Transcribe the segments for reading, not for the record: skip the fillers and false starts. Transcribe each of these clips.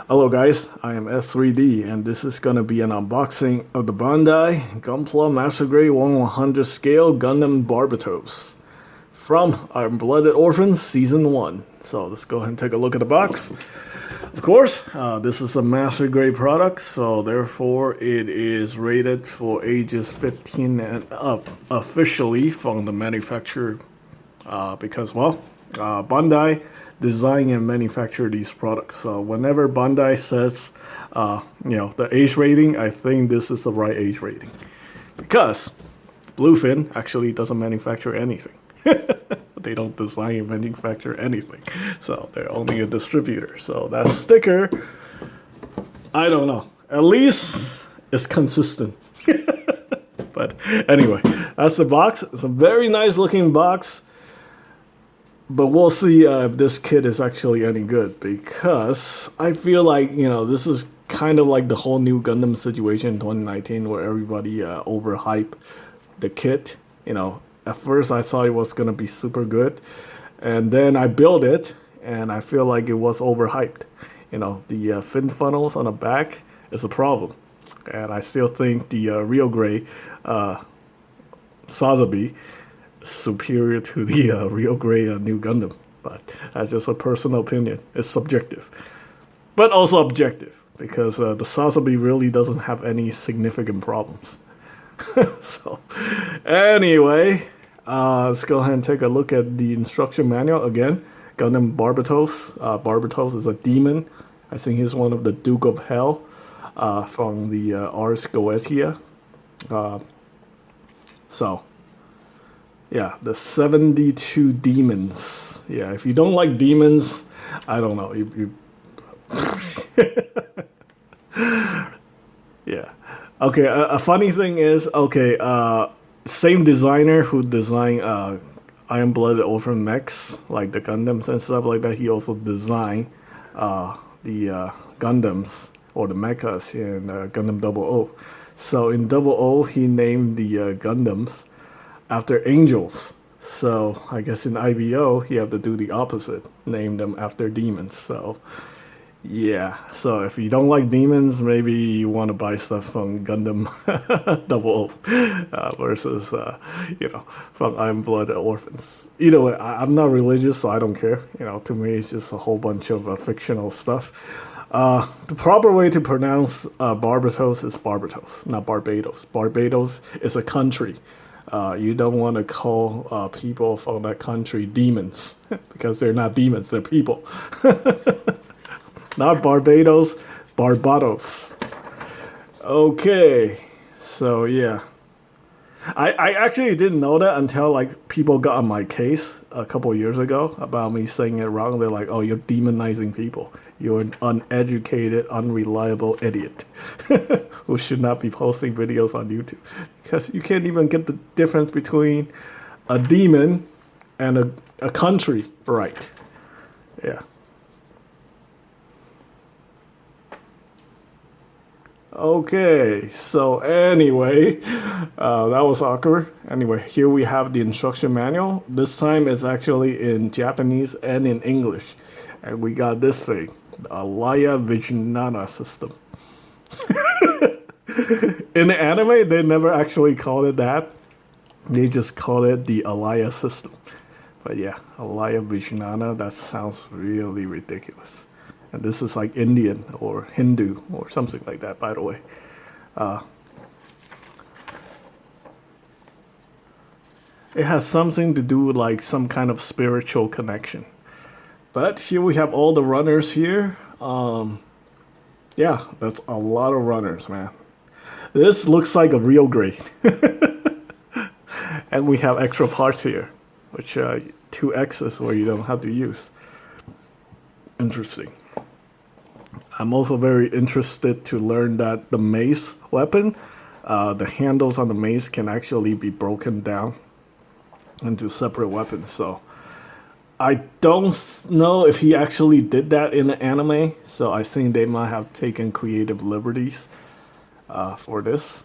Hello guys, I am S3D and this is gonna be an unboxing of the Bandai Gunpla Master Grade 1/100 scale Gundam Barbatos from Iron Blooded Orphans Season 1. So let's go ahead and take a look at the box. Of course, this is a Master Grade product, so therefore it is rated for ages 15 and up officially from the manufacturer because, Bandai design and manufacture these products. So whenever Bandai says, the age rating, I think this is the right age rating. Because Bluefin actually doesn't manufacture anything. They don't design and manufacture anything. So they're only a distributor. So that sticker, I don't know. At least it's consistent. But anyway, that's the box. It's a very nice looking box. But we'll see if this kit is actually any good, because I feel like, this is kind of like the whole new Gundam situation in 2019 where everybody overhyped the kit. At first I thought it was going to be super good, and then I built it and I feel like it was overhyped. The fin funnels on the back is a problem. And I still think the real gray Sazabi superior to the real gray new Gundam, but that's just a personal opinion. It's subjective, but also objective, because the Sazabi really doesn't have any significant problems. So anyway, let's go ahead and take a look at the instruction manual again. Gundam Barbatos. Barbatos is a demon. I think he's one of the Duke of Hell from the Ars Goetia. Yeah, the 72 demons. Yeah, if you don't like demons, I don't know. Yeah. Okay, a funny thing is, same designer who designed Iron Blooded Orphan mechs, like the Gundams and stuff like that, he also designed the Gundams, or the mechas in Gundam 00. So in 00, he named the Gundams after angels. So I guess in IBO you have to do the opposite, name them after demons. So yeah, so if you don't like demons, maybe you want to buy stuff from Gundam 00 versus from Iron Blooded Orphans. Either way, I'm not religious, so I don't care. To me it's just a whole bunch of fictional stuff. The proper way to pronounce Barbatos is Barbatos, not Barbados. Barbados is a country. You don't want to call people from that country demons, because they're not demons, they're people. Not Barbados, Barbatos. Okay, so yeah. I actually didn't know that until people got on my case a couple years ago about me saying it wrong. They're like, "Oh, you're demonizing people. You're an uneducated, unreliable idiot who should not be posting videos on YouTube, because you can't even get the difference between a demon and a country right." Yeah. Okay, so anyway, that was awkward. Anyway, here we have the instruction manual. This time it's actually in Japanese and in English. And we got this thing, the Alaya Vijnana system. In the anime, they never actually called it that. They just called it the Alaya system. But yeah, Alaya Vijnana, that sounds really ridiculous. And this is like Indian or Hindu or something like that, by the way. It has something to do with some kind of spiritual connection. But here we have all the runners here. Yeah, that's a lot of runners, man. This looks like a real grade. And we have extra parts here, which 2X's where you don't have to use. Interesting. I'm also very interested to learn that the mace weapon, the handles on the mace can actually be broken down into separate weapons. So I don't know if he actually did that in the anime. So I think they might have taken creative liberties for this.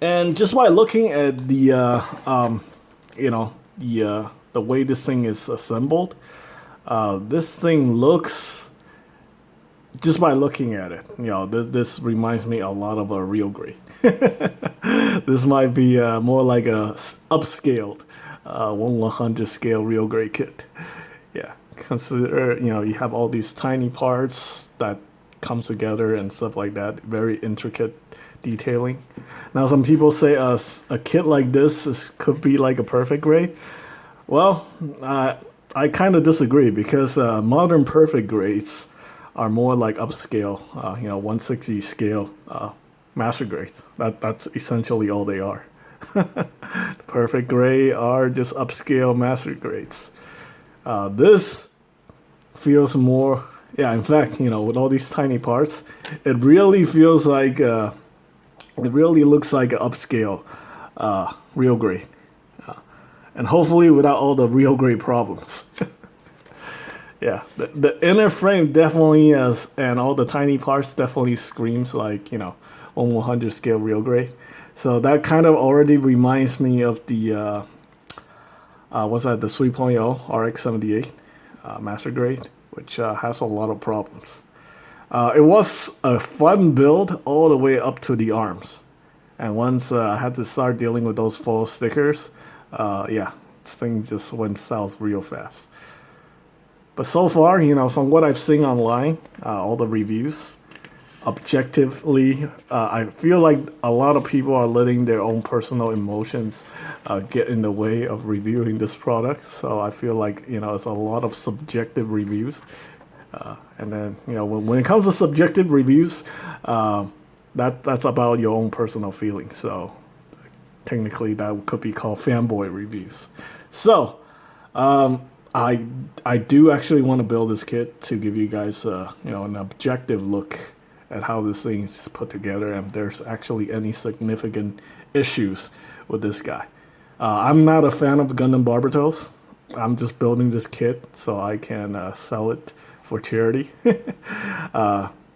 And just by looking at the the way this thing is assembled, this thing looks just by looking at it, this reminds me a lot of a real grade. This might be more like a upscaled 1/100 scale real grade kit. Yeah, consider you have all these tiny parts that comes together and stuff like that. Very intricate detailing. Now, some people say a kit like this could be like a perfect grade. Well, I kind of disagree because modern perfect grades are more like upscale, 160 scale master grades. That's essentially all they are. Perfect grade are just upscale master grades. This feels more, yeah. In fact, with all these tiny parts, it really feels like it really looks like an upscale real grade, and hopefully without all the real grade problems. Yeah, the inner frame definitely is, and all the tiny parts definitely screams like 1/100 scale real grade. So that kind of already reminds me of the what's that? The 3.0 RX-78 master grade, which has a lot of problems. It was a fun build all the way up to the arms, and once I had to start dealing with those false stickers, yeah, this thing just went south real fast. But so far, from what I've seen online, all the reviews, objectively, I feel like a lot of people are letting their own personal emotions get in the way of reviewing this product. So I feel like, it's a lot of subjective reviews. And then, when it comes to subjective reviews, that's about your own personal feelings. So technically, that could be called fanboy reviews. So, I do actually want to build this kit to give you guys an objective look at how this thing's put together and if there's actually any significant issues with this guy. I'm not a fan of Gundam Barbatos. I'm just building this kit so I can sell it for charity.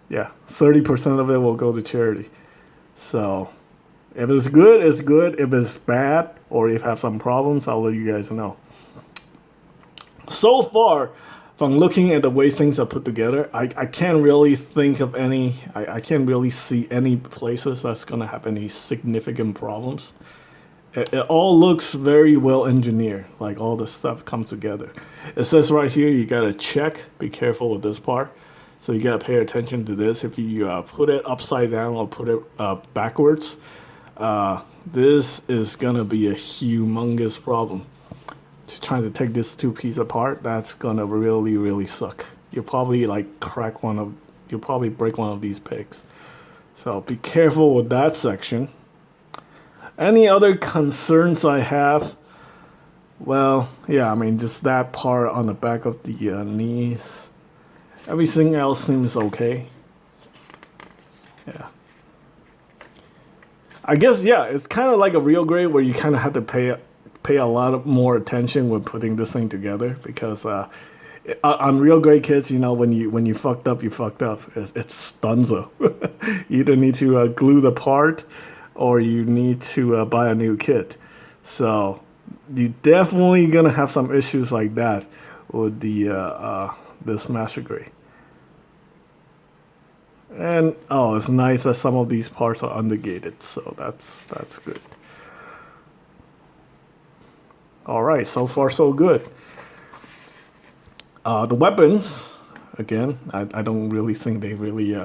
Yeah, 30% of it will go to charity. So if it's good, it's good. If it's bad or if you have some problems, I'll let you guys know. So far, from looking at the way things are put together, I can't really think of any, I can't really see any places that's going to have any significant problems. It all looks very well engineered, like all the stuff comes together. It says right here, you got to check, be careful with this part. So you got to pay attention to this. If you put it upside down or put it backwards, this is going to be a humongous problem. Trying to take this two pieces apart, that's gonna really suck. You'll probably you'll probably break one of these pegs. So be careful with that section. Any other concerns I have? Well, yeah, I mean just that part on the back of the knees. Everything else seems okay. Yeah. I guess, yeah, it's kind of like a real grade where you kind of have to pay a lot of more attention when putting this thing together because on real grade kits, when you fucked up, you fucked up. It's dunzo. You either need to glue the part or you need to buy a new kit. So you definitely gonna have some issues like that with the this master grade. And it's nice that some of these parts are undergated, so that's good. All right, so far so good. The weapons, again, I don't really think they really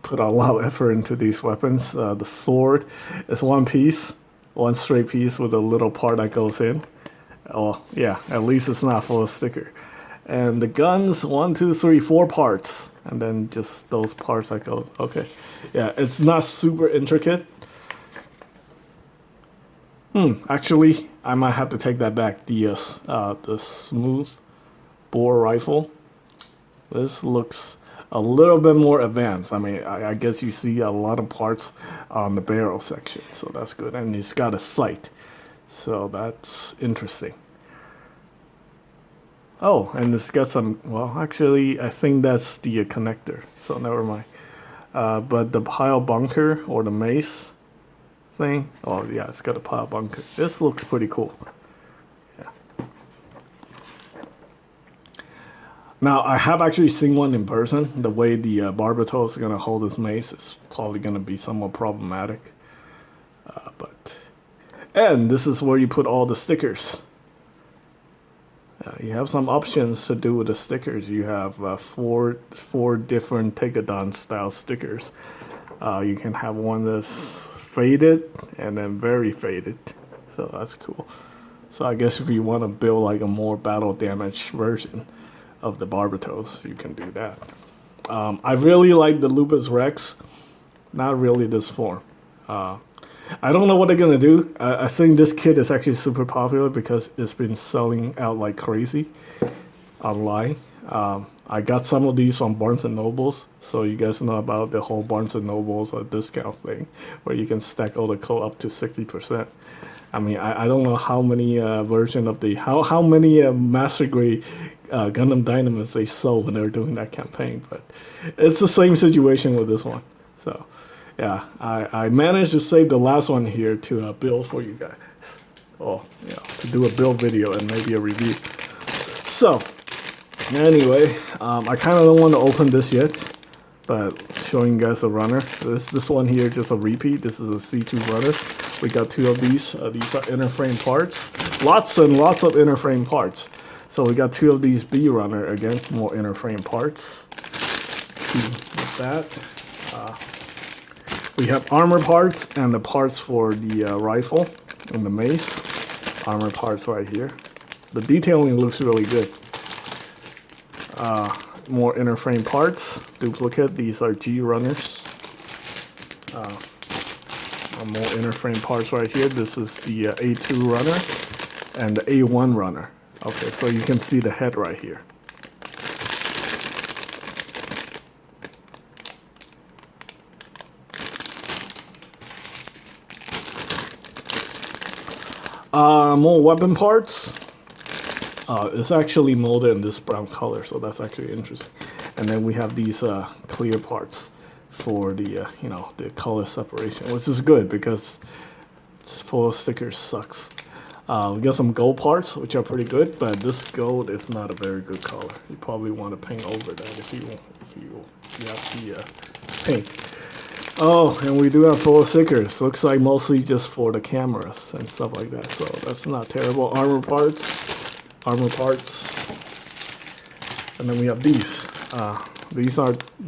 put a lot of effort into these weapons. The sword is one piece, one straight piece with a little part that goes in. Oh, yeah, at least it's not full of sticker. And the guns, 1, 2, 3, 4 parts. And then just those parts that go, okay. Yeah, it's not super intricate. Actually, I might have to take that back. The smooth bore rifle. This looks a little bit more advanced. I mean, I guess you see a lot of parts on the barrel section, so that's good. And it's got a sight, so that's interesting. Oh, and it's got some, well, actually, I think that's the connector, so never mind. But the pile bunker or the mace thing, oh yeah, it's got a pile bunker. This looks pretty cool. Yeah. Now, I have actually seen one in person. The way the Barbatos is going to hold his mace is probably going to be somewhat problematic. And this is where you put all the stickers. You have some options to do with the stickers. You have four different Tegadon style stickers. You can have one that's faded and then very faded. So that's cool. So I guess if you want to build like a more battle damage version of the Barbatos, you can do that. I really like the Lupus Rex. Not really this form. I don't know what they're gonna do. I think this kit is actually super popular because it's been selling out like crazy online. I got some of these from Barnes and Nobles, so you guys know about the whole Barnes and Nobles discount thing, where you can stack all the code up to 60%. I mean, I don't know how many version of the how many master grade Gundam Dynamos they sold when they were doing that campaign, but it's the same situation with this one. So. Yeah, I managed to save the last one here to build for you guys. Oh, yeah, to do a build video and maybe a review. So, anyway, I kind of don't want to open this yet, but showing you guys a runner. This one here, just a repeat. This is a C2 runner. We got two of these. These are inner frame parts. Lots and lots of inner frame parts. So we got two of these B runner. Again, more inner frame parts. With that. We have armor parts and the parts for the rifle and the mace. Armor parts right here. The detailing looks really good. More inner frame parts. Duplicate. These are G runners. More inner frame parts right here. This is the A2 runner and the A1 runner. Okay, so you can see the head right here. More weapon parts. It's actually molded in this brown color, so that's actually interesting. And then we have these clear parts for the the color separation, which is good because full stickers sucks. We got some gold parts, which are pretty good, but this gold is not a very good color. You probably want to paint over that if you have the paint. Oh, and we do have full stickers. Looks like mostly just for the cameras and stuff like that. So that's not terrible. Armor parts. And then we have these.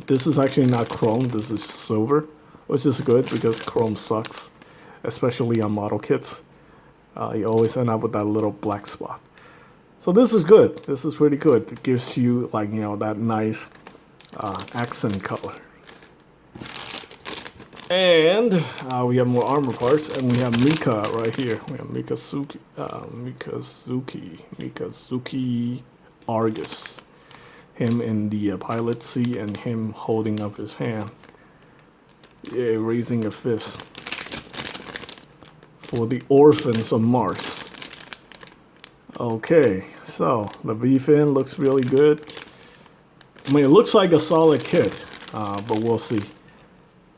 This is actually not chrome. This is silver, which is good because chrome sucks, especially on model kits. You always end up with that little black spot. So this is good. This is pretty good. It gives you like, that nice accent color. And we have more armor parts, and we have Mika right here. We have Mikazuki Argus. Him in the pilot seat and him holding up his hand. Yeah, raising a fist. For the orphans of Mars. Okay, so the V-fin looks really good. I mean, it looks like a solid kit, but we'll see.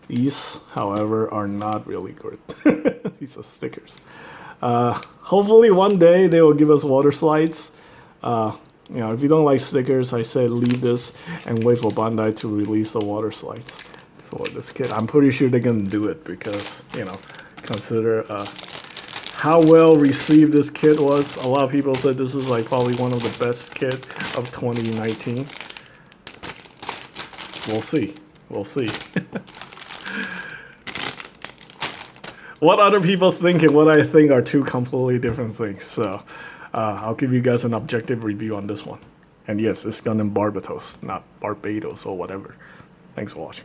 These, however, are not really good. These are stickers. Hopefully one day they will give us water slides. If you don't like stickers, I say leave this and wait for Bandai to release the water slides for this kit. I'm pretty sure they're going to do it because, consider how well received this kit was. A lot of people said this is like probably one of the best kit of 2019. We'll see. We'll see. What other people think and what I think are two completely different things. So I'll give you guys an objective review on this one. And yes, it's Gundam Barbatos, not Barbados or whatever. Thanks for watching.